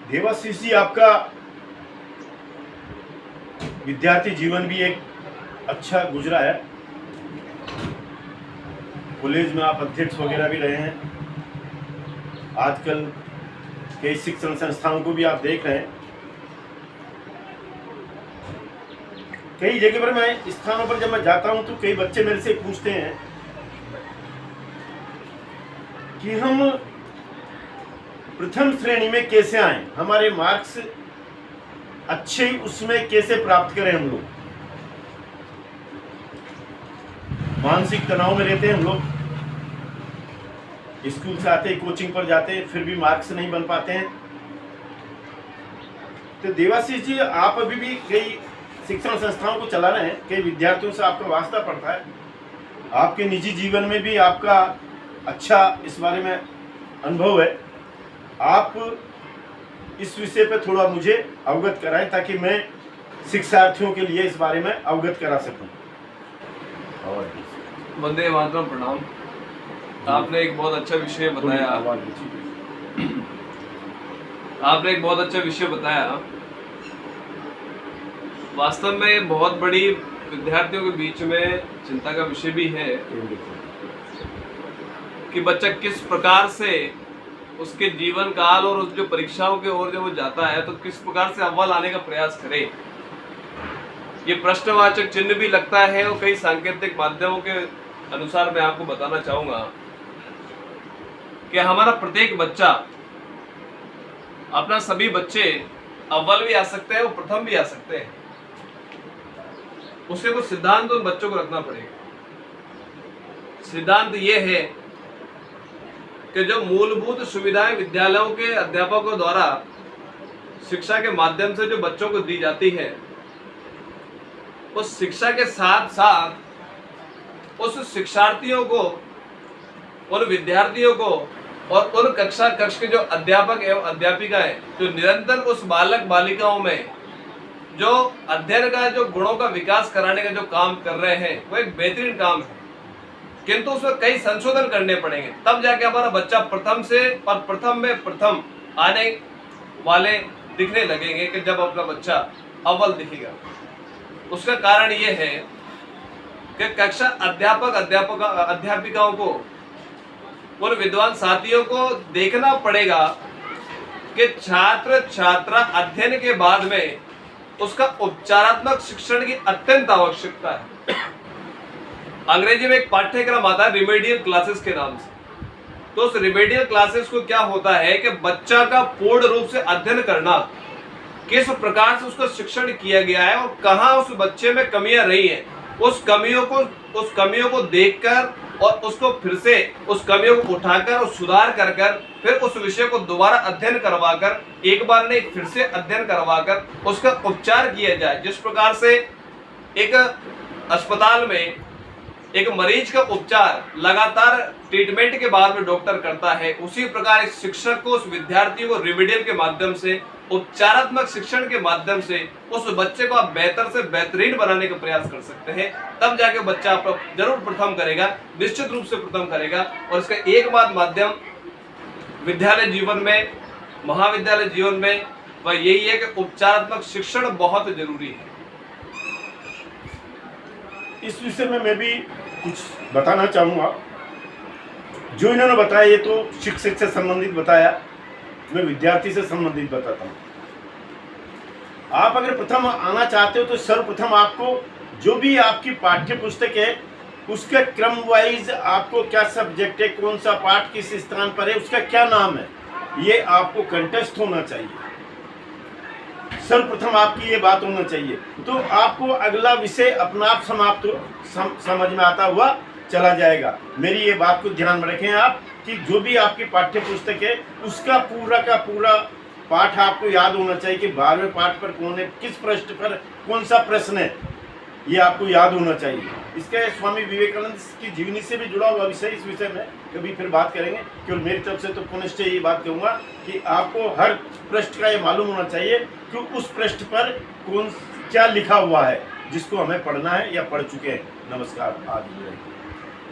देवाशीष जी, आपका विद्यार्थी जीवन भी एक अच्छा गुजरा है। कॉलेज में आप अध्यक्ष वगैरह भी रहे हैं। आजकल कई शिक्षण संस्थाओं को भी आप देख रहे हैं। कई जगह पर मैं स्थानों पर जब मैं जाता हूं तो कई बच्चे मेरे से पूछते हैं कि हम प्रथम श्रेणी में कैसे आए, हमारे मार्क्स अच्छे उसमें कैसे प्राप्त करें। हम लोग मानसिक तनाव में रहते हैं। हम लोग स्कूल से आते, कोचिंग पर जाते, फिर भी मार्क्स नहीं बन पाते हैं। तो देवाशीष जी, आप अभी भी कई शिक्षण संस्थाओं को चला रहे हैं, कई विद्यार्थियों से आपका वास्ता पड़ता है। आपके निजी जीवन में भी आपका अच्छा इस बारे में अनुभव है। आप इस विषय पर थोड़ा मुझे अवगत कराएं ताकि मैं शिक्षार्थियों के लिए इस बारे में अवगत करा सकूं। और वंदे मातरम, प्रणाम। आपने एक बहुत अच्छा विषय बताया। आपने एक बहुत अच्छा विषय बताया। वास्तव में बहुत बड़ी विद्यार्थियों के बीच में चिंता का विषय भी है कि बच्चा किस प्रकार से उसके जीवन काल और उस जो परीक्षाओं के ओर जब वो जाता है तो किस प्रकार से अव्वल आने का प्रयास करे। ये प्रश्नवाचक चिन्ह भी लगता है और कई सांकेतिक माध्यमों के अनुसार मैं आपको बताना चाहूंगा कि हमारा प्रत्येक बच्चा, अपना सभी बच्चे अव्वल भी आ सकते हैं और प्रथम भी आ सकते हैं। उसके कुछ सिद्धांत उन बच्चों को रखना पड़ेगा। सिद्धांत ये है कि जो मूलभूत सुविधाएं विद्यालयों के अध्यापकों द्वारा शिक्षा के माध्यम से जो बच्चों को दी जाती है, उस शिक्षा के साथ साथ उस शिक्षार्थियों को, उन विद्यार्थियों को और उन कक्षा कक्ष के जो अध्यापक एवं अध्यापिकाएं जो निरंतर उस बालक बालिकाओं में जो अध्ययन का जो गुणों का विकास कराने का जो काम कर रहे हैं, वो एक बेहतरीन काम है। किंतु उसमें कई संशोधन करने पड़ेंगे, तब जाके हमारा बच्चा प्रथम से और प्रथम में प्रथम आने वाले दिखने लगेंगे कि जब अपना बच्चा अव्वल दिखेगा। उसका कारण ये है कि कक्षा अध्यापिकाओं को, उन विद्वान साथियों को देखना पड़ेगा कि छात्र छात्रा अध्ययन के बाद में उसका उपचारात्मक शिक्षण की अत्यंत आवश्यकता है। अंग्रेजी में एक पाठ्यक्रम आता है रिमेडियल क्लासेस के नाम से। तो उस रिमेडियल क्लासेस को क्या होता है कि बच्चा का पूर्ण रूप से अध्ययन करना, किस प्रकार से उसको शिक्षण किया गया है और कहाँ उस बच्चे में कमियां रही हैं, उस कमियों को देखकर और उसको फिर से उस कमियों को उठाकर और सुधार कर फिर उस विषय को दोबारा अध्ययन करवाकर, एक बार नहीं फिर से अध्ययन करवाकर उसका उपचार किया जाए। जिस प्रकार से एक अस्पताल में एक मरीज का उपचार लगातार ट्रीटमेंट के बाद में डॉक्टर करता है, उसी प्रकार एक शिक्षक को उस विद्यार्थी को रिमेडियल के माध्यम से, उपचारात्मक शिक्षण के माध्यम से उस बच्चे को आप बेहतर से बेहतरीन बनाने का प्रयास कर सकते हैं। तब जाके बच्चा आपका जरूर प्रथम करेगा, निश्चित रूप से प्रथम करेगा। और इसका एकमात्र माध्यम विद्यालय जीवन में, महाविद्यालय जीवन में वह यही है कि उपचारात्मक शिक्षण बहुत जरूरी है। इस विषय में मैं भी कुछ बताना चाहूँगा। जो इन्होंने बताया ये तो शिक्षक से संबंधित बताया, मैं विद्यार्थी से संबंधित बताता हूँ। आप अगर प्रथम आना चाहते हो तो सर्वप्रथम आपको जो भी आपकी पाठ्य पुस्तक है उसके क्रम वाइज आपको क्या सब्जेक्ट है, कौन सा पाठ किस स्थान पर है, उसका क्या नाम है, ये आपको कंटेस्ट होना चाहिए। सर्वप्रथम आपकी ये बात होना चाहिए, तो आपको अगला विषय अपना आप समझ में आता हुआ चला जाएगा। मेरी ये बात को ध्यान में रखें आप कि जो भी आपकी पाठ्य पुस्तक है उसका पूरा का पूरा पाठ आपको याद होना चाहिए कि 12वें पाठ पर कौन है, किस पृष्ठ पर कौन सा प्रश्न है, ये आपको याद होना चाहिए। इसका स्वामी विवेकानंद की जीवनी से भी जुड़ा हुआ विषय, इस विषय में कभी फिर बात करेंगे। केवल मेरी तरफ से तो पुनश्च ये बात कहूँगा कि आपको हर पृष्ठ का ये मालूम होना चाहिए कि उस पृष्ठ पर क्या लिखा हुआ है जिसको हमें पढ़ना है या पढ़ चुके हैं। नमस्कार, आज